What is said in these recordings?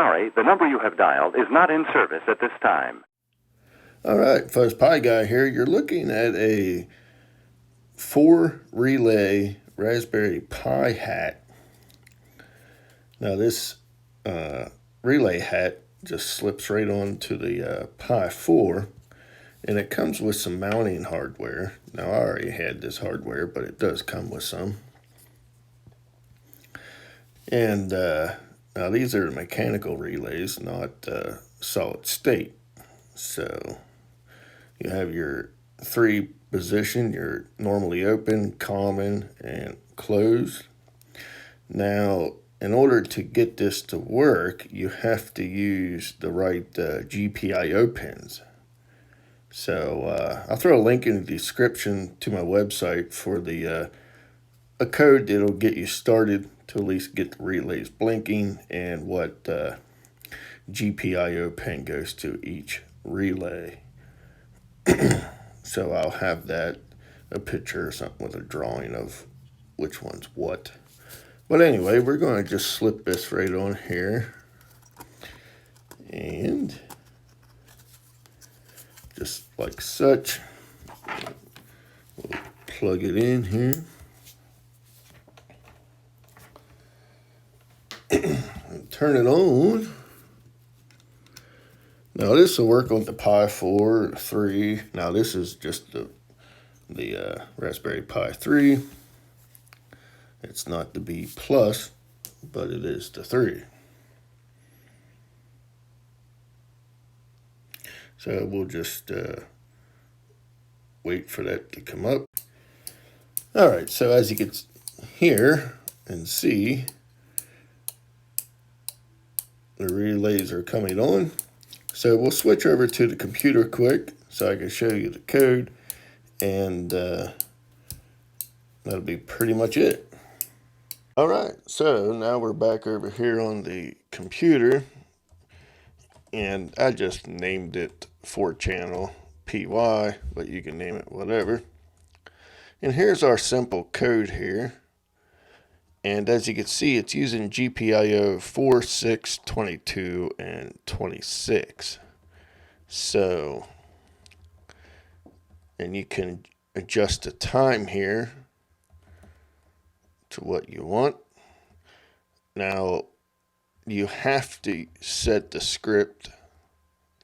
sorry, the number you have dialed is not in service at this time. All right, Fuzz Pi Guy here. You're looking at a 4-relay Raspberry Pi hat. Now this relay hat just slips right onto the Pi 4, and it comes with some mounting hardware. Now I already had this hardware, but it does come with some. And now these are mechanical relays, not solid state. So you have your 3 position, your normally open, common, and closed. Now, in order to get this to work, you have to use the right GPIO pins. So I'll throw a link in the description to my website for the a code that'll get you started to at least get the relays blinking and what GPIO pin goes to each relay. So I'll have that, a picture or something with a drawing of which one's what. But anyway, we're going to just slip this right on here. And just like such, we'll plug it in here. And turn it on. Now this will work on the Pi 4, 3. Now this is just the Raspberry Pi 3. It's not the B+, but it is the 3. So we'll just wait for that to come up. All right, so as you can hear and see, the relays are coming on. So we'll switch over to the computer quick so I can show you the code, and that'll be pretty much it. All right, so now we're back over here on the computer, and I just named it 4-channel PY, but you can name it whatever. And here's our simple code here. And as you can see, it's using GPIO 4, 6, 22, and 26. So, and you can adjust the time here to what you want. Now, you have to set the script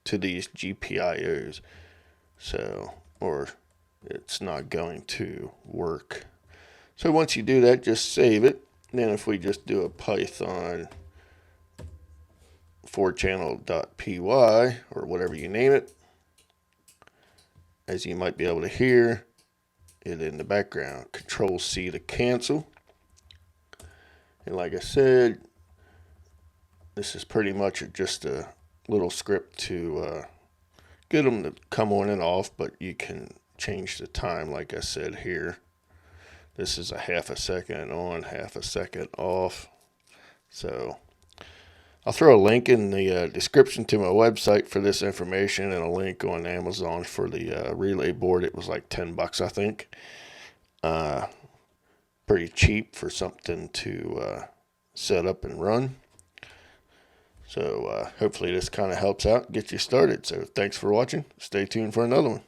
to these GPIOs, so, or it's not going to work. So once you do that, just save it. Then if we just do a Python 4channel.py or whatever you name it, as you might be able to hear it in the background, Control C to cancel. And like I said, this is pretty much just a little script to get them to come on and off, but you can change the time like I said here. This is a ½ second on, ½ second off. So I'll throw a link in the description to my website for this information, and a link on Amazon for the relay board. It was like $10, I think. Pretty cheap for something to set up and run. So hopefully this kind of helps out, get you started. So thanks for watching. Stay tuned for another one.